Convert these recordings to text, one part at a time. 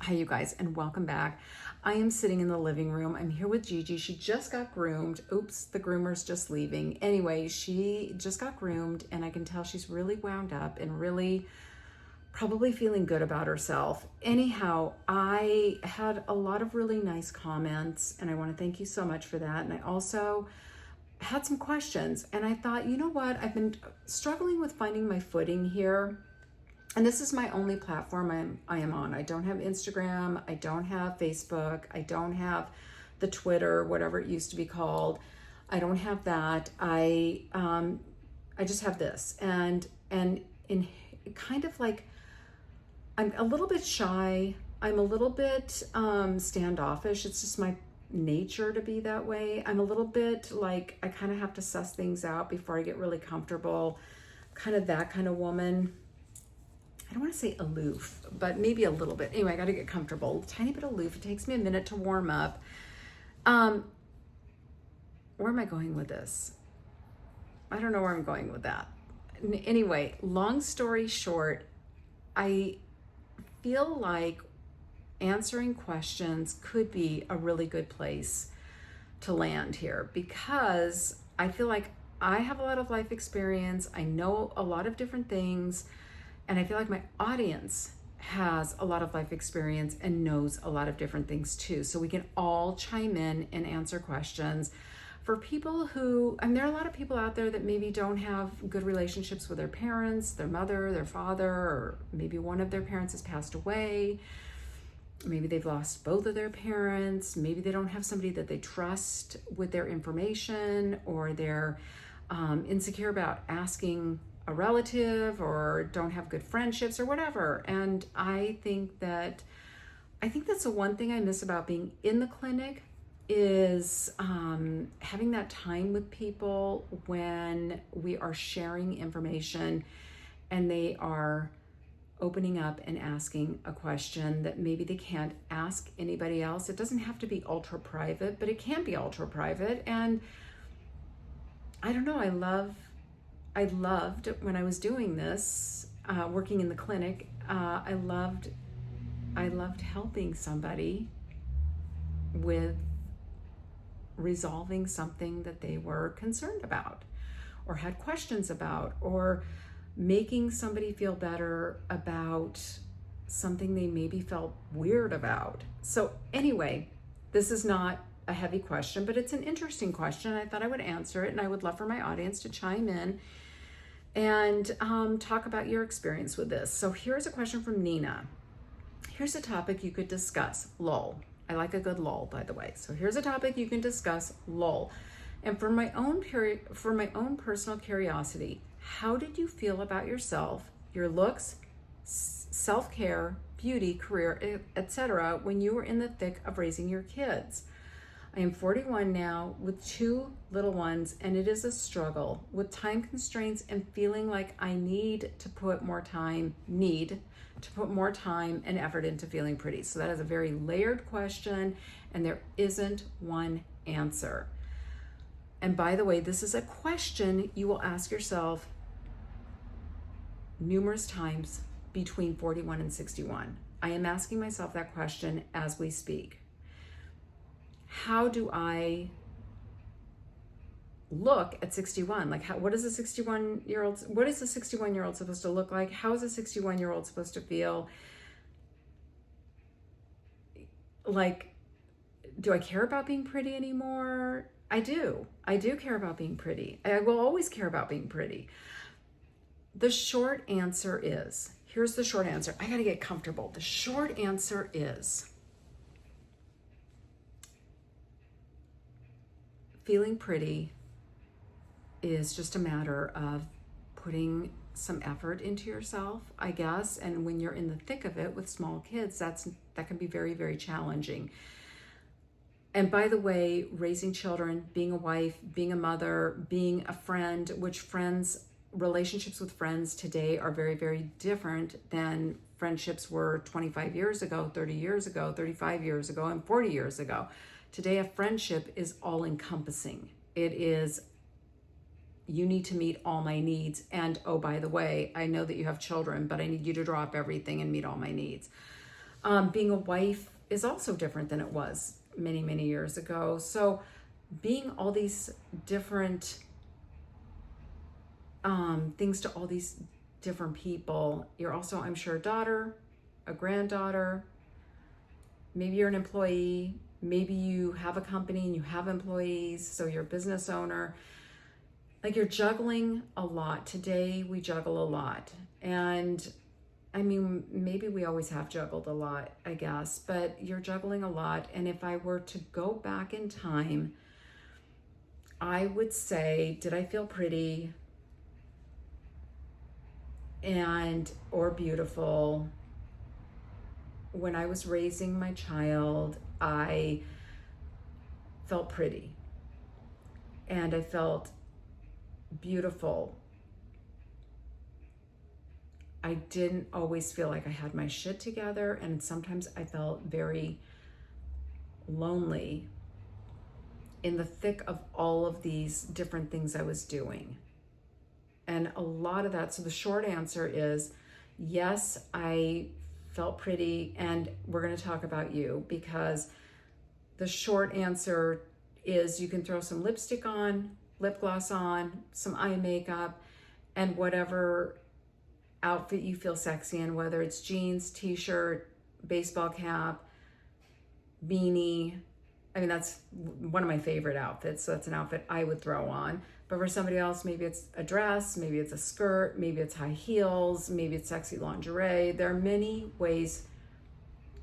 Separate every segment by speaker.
Speaker 1: Hi, you guys, and welcome back. I am sitting in the living room. I'm here with Gigi. She just got groomed. Oops, the groomer's just leaving. Anyway, she just got groomed, and I can tell she's really wound up and really probably feeling good about herself. Anyhow, I had a lot of really nice comments, and I want to thank you so much for that. And I also had some questions, and I thought, you know what? I've been struggling with finding my footing here. And this is my only platform I am on. I don't have Instagram. I don't have Facebook. I don't have the Twitter, whatever it used to be called. I don't have that. I just have this, and in kind of like, I'm a little bit shy. I'm a little bit standoffish. It's just my nature to be that way. I'm a little bit like, I kind of have to suss things out before I get really comfortable. Kind of that kind of woman. I don't want to say aloof, but maybe a little bit. Anyway, I got to get comfortable. A tiny bit aloof. It takes me a minute to warm up. Where am I going with this? I don't know where I'm going with that. Anyway, long story short, I feel like answering questions could be a really good place to land here, because I feel like I have a lot of life experience. I know a lot of different things. And I feel like my audience has a lot of life experience and knows a lot of different things too. So we can all chime in and answer questions for people who, and there are a lot of people out there that maybe don't have good relationships with their parents, their mother, their father, or maybe one of their parents has passed away. Maybe they've lost both of their parents. Maybe they don't have somebody that they trust with their information, or they're insecure about asking a relative, or don't have good friendships or whatever. And I think that's the one thing I miss about being in the clinic is having that time with people when we are sharing information and they are opening up and asking a question that maybe they can't ask anybody else. It doesn't have to be ultra private, but it can be ultra private. And I don't know, I loved when I was doing this, working in the clinic. I loved helping somebody with resolving something that they were concerned about, or had questions about, or making somebody feel better about something they maybe felt weird about. So anyway, this is not a heavy question, but it's an interesting question. I thought I would answer it, and I would love for my audience to chime in and talk about your experience with this. So here's a question from Nina. Here's a topic you could discuss, lol. I like a good lol, by the way. So here's a topic you can discuss, lol. And for my own personal curiosity, how did you feel about yourself, your looks, self-care, beauty, career, etc. when you were in the thick of raising your kids? I am 41 now with 2 little ones, and it is a struggle with time constraints and feeling like I need to put more time and effort into feeling pretty. So that is a very layered question, and there isn't one answer. And by the way, this is a question you will ask yourself numerous times between 41 and 61. I am asking myself that question as we speak. How do I look at 61? Like, what is a 61-year-old supposed to look like? How is a 61-year-old supposed to feel? Like, do I care about being pretty anymore? I do care about being pretty. I will always care about being pretty. The short answer is, here's the short answer. I got to get comfortable. The short answer is, feeling pretty is just a matter of putting some effort into yourself, I guess. And when you're in the thick of it with small kids, that can be very, very challenging. And by the way, raising children, being a wife, being a mother, being a friend, relationships with friends today are very, very different than friendships were 25 years ago, 30 years ago, 35 years ago, and 40 years ago. Today, a friendship is all encompassing. It is, you need to meet all my needs. And oh, by the way, I know that you have children, but I need you to drop everything and meet all my needs. Being a wife is also different than it was many, many years ago. So being all these different things to all these different people, you're also, I'm sure, a daughter, a granddaughter, maybe you're an employee, maybe you have a company and you have employees, so you're a business owner. Like, you're juggling a lot. Today we juggle a lot. And I mean, maybe we always have juggled a lot, I guess, but you're juggling a lot. And if I were to go back in time, I would say, did I feel pretty and or beautiful when I was raising my child? I felt pretty and I felt beautiful. I didn't always feel like I had my shit together, and sometimes I felt very lonely in the thick of all of these different things I was doing. And a lot of that, so the short answer is yes, I felt pretty, and we're going to talk about you, because the short answer is you can throw some lipstick on, lip gloss on, some eye makeup, and whatever outfit you feel sexy in, whether it's jeans, t-shirt, baseball cap, beanie. I mean, that's one of my favorite outfits, so that's an outfit I would throw on. But for somebody else, maybe it's a dress, maybe it's a skirt, maybe it's high heels, maybe it's sexy lingerie. There are many ways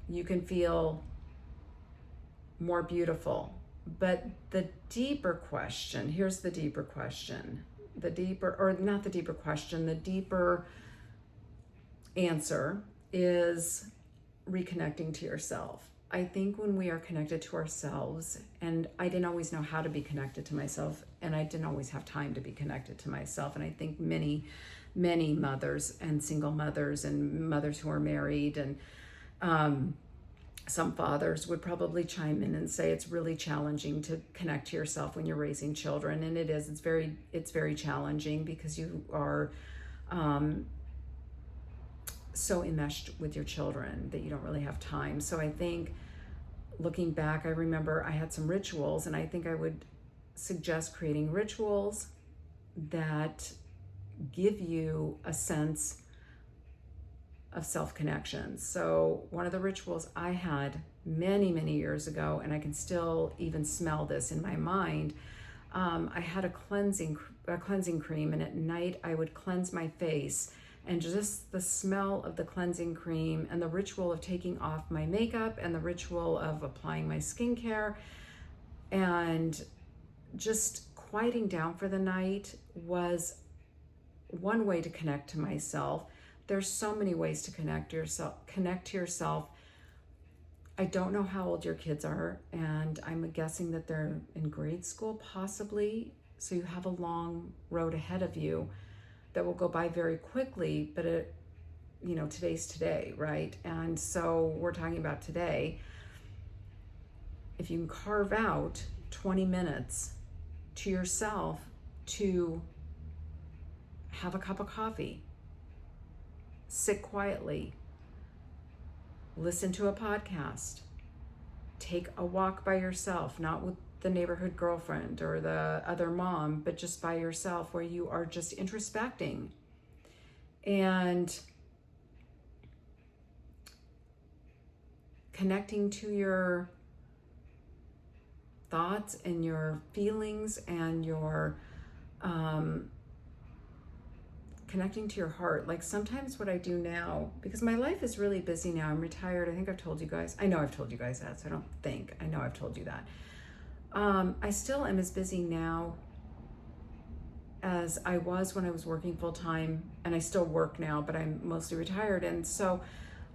Speaker 1: you can feel more beautiful. But the deeper question, here's the deeper question. The deeper, or not the deeper question, the deeper answer is reconnecting to yourself. I think when we are connected to ourselves, and I didn't always know how to be connected to myself, and I didn't always have time to be connected to myself. And I think many mothers and single mothers and mothers who are married and some fathers would probably chime in and say it's really challenging to connect to yourself when you're raising children. And it is, it's very challenging because you are so enmeshed with your children that you don't really have time. So I think looking back, I remember I had some rituals, and I think I would suggest creating rituals that give you a sense of self-connection. So one of the rituals I had many years ago, and I can still even smell this in my mind, I had a cleansing cream, and at night I would cleanse my face. And just the smell of the cleansing cream and the ritual of taking off my makeup and the ritual of applying my skincare and just quieting down for the night was one way to connect to myself. There's so many ways to connect to yourself. I don't know how old your kids are, and I'm guessing that they're in grade school possibly. So you have a long road ahead of you that will go by very quickly, but today's today, right? And so we're talking about today. If you can carve out 20 minutes to yourself to have a cup of coffee, sit quietly, listen to a podcast, take a walk by yourself, not with the neighborhood girlfriend or the other mom, but just by yourself, where you are just introspecting and connecting to your thoughts and your feelings and your connecting to your heart. Like, sometimes what I do now, because my life is really busy now, I'm retired. I think I've told you guys. I know I've told you guys that, so I know I've told you that. I still am as busy now as I was when I was working full time, and I still work now, but I'm mostly retired. And so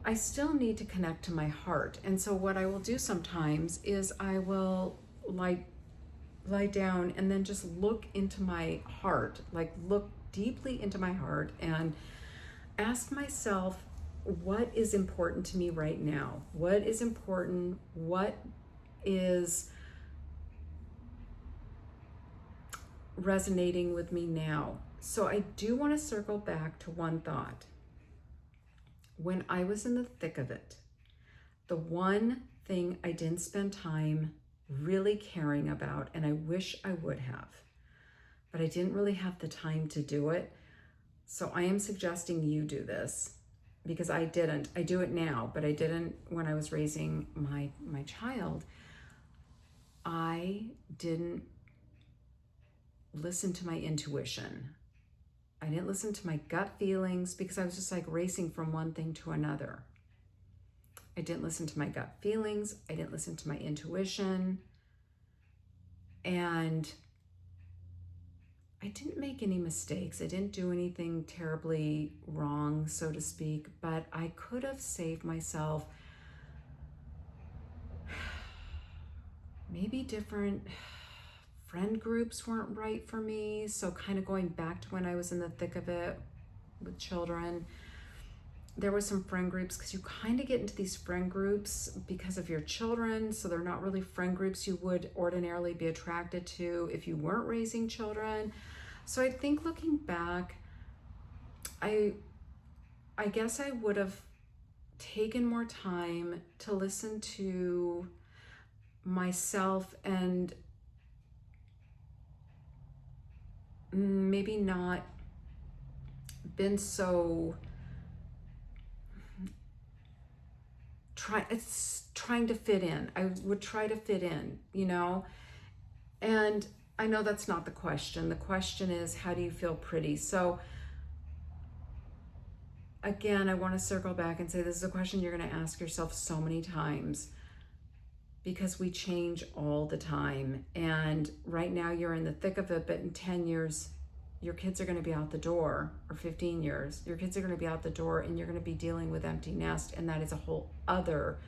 Speaker 1: I still need to connect to my heart. And so what I will do sometimes is I will lie down and then just look into my heart, like look deeply into my heart and ask myself, what is important to me right now? What is important? What is resonating with me now? So I do want to circle back to one thought. When I was in the thick of it, The one thing I didn't spend time really caring about, and I wish I would have, but I didn't really have the time to do it. So I am suggesting you do this, because I didn't. I do it now, but I didn't when I was raising my child. I didn't listen to my intuition. I didn't listen to my gut feelings, because I was just like racing from one thing to another. I didn't listen to my gut feelings. I didn't listen to my intuition. And I didn't make any mistakes. I didn't do anything terribly wrong, so to speak, but I could have saved myself maybe different friend groups weren't right for me. So kind of going back to when I was in the thick of it with children, there were some friend groups, because you kind of get into these friend groups because of your children. So they're not really friend groups you would ordinarily be attracted to if you weren't raising children. So I think looking back, I guess I would have taken more time to listen to myself, and maybe not been so trying to fit in. I would try to fit in, and I know that's not the question. The question is, how do you feel pretty? So again, I want to circle back and say this is a question you're going to ask yourself so many times, because we change all the time. And right now you're in the thick of it, but in 10 years, your kids are going to be out the door, or 15 years, your kids are going to be out the door, and you're going to be dealing with empty nest. And that is a whole other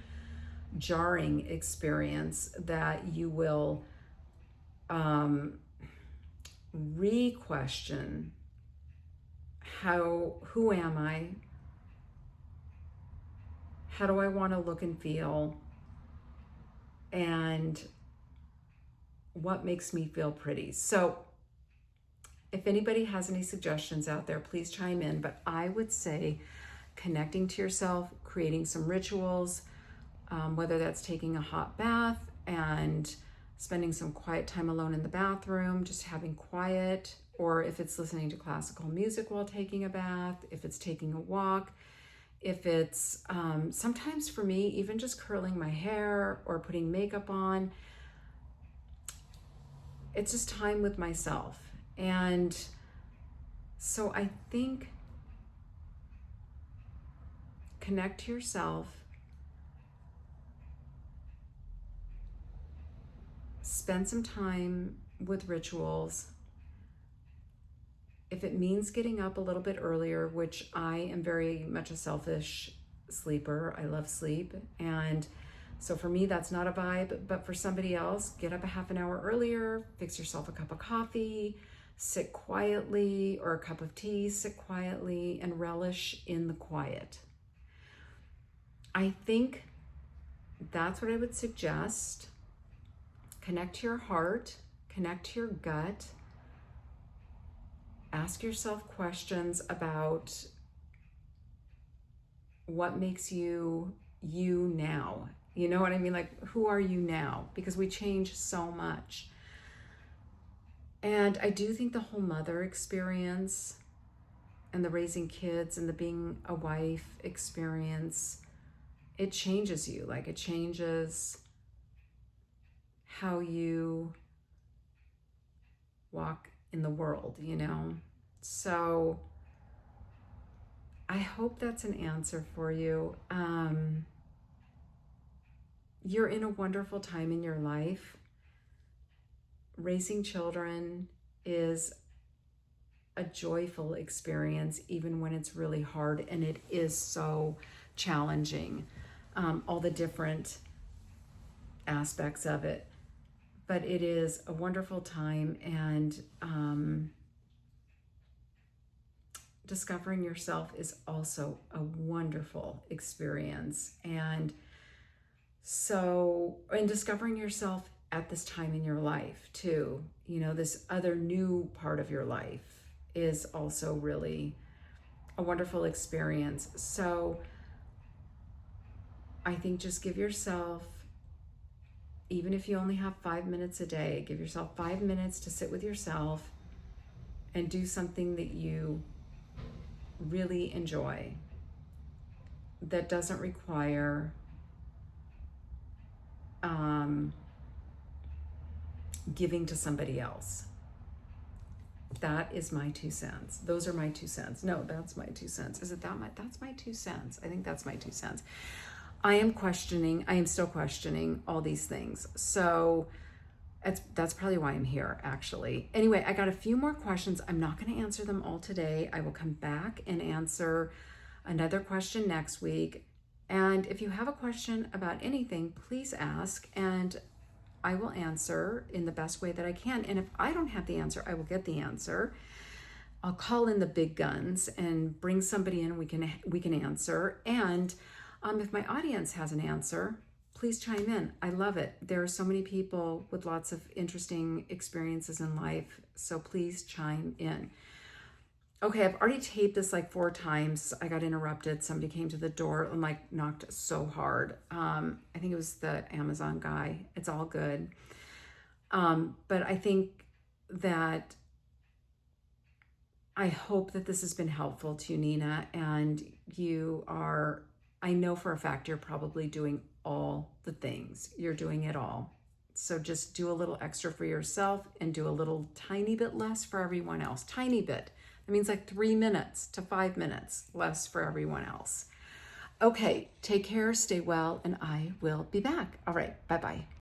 Speaker 1: jarring experience that you will re-question who am I? How do I want to look and feel? And what makes me feel pretty? So if anybody has any suggestions out there, please chime in. But I would say connecting to yourself, creating some rituals, whether that's taking a hot bath and spending some quiet time alone in the bathroom, just having quiet, or if it's listening to classical music while taking a bath, if it's taking a walk, if it's sometimes for me, even just curling my hair or putting makeup on. It's just time with myself. And so I think connect to yourself, spend some time with rituals. If it means getting up a little bit earlier, which I am very much a selfish sleeper, I love sleep. And so for me, that's not a vibe, but for somebody else, get up a half an hour earlier, fix yourself a cup of coffee, sit quietly, or a cup of tea, sit quietly and relish in the quiet. I think that's what I would suggest. Connect to your heart, connect to your gut. Ask yourself questions about what makes you you now. You know what I mean? Like, who are you now? Because we change so much. And I do think the whole mother experience and the raising kids and the being a wife experience, it changes you. Like, it changes how you walk in the world, So I hope that's an answer for you. You're in a wonderful time in your life. Raising children is a joyful experience, even when it's really hard, and it is so challenging, all the different aspects of it. But it is a wonderful time, and discovering yourself is also a wonderful experience. And discovering yourself at this time in your life too, this other new part of your life is also really a wonderful experience. So I think just give yourself, even if you only have 5 minutes a day, give yourself 5 minutes to sit with yourself and do something that you really enjoy, that doesn't require giving to somebody else. That is my 2 cents. Those are my 2 cents. No, that's my 2 cents. Is it that my, that's my 2 cents. I think that's my 2 cents. I am still questioning all these things. So that's probably why I'm here, actually. Anyway, I got a few more questions. I'm not going to answer them all today. I will come back and answer another question next week. And if you have a question about anything, please ask, and I will answer in the best way that I can. And if I don't have the answer, I will get the answer. I'll call in the big guns and bring somebody in. We can answer. And if my audience has an answer, please chime in. I love it. There are so many people with lots of interesting experiences in life, so please chime in. Okay, I've already taped this like 4 times. I got interrupted. Somebody came to the door and like knocked so hard. I think it was the Amazon guy. It's all good. But I think that I hope that this has been helpful to you, Nina, and I know for a fact you're probably doing all the things. You're doing it all. So just do a little extra for yourself and do a little tiny bit less for everyone else. Tiny bit. That means like 3 minutes to 5 minutes less for everyone else. Okay, take care, stay well, and I will be back. All right, bye-bye.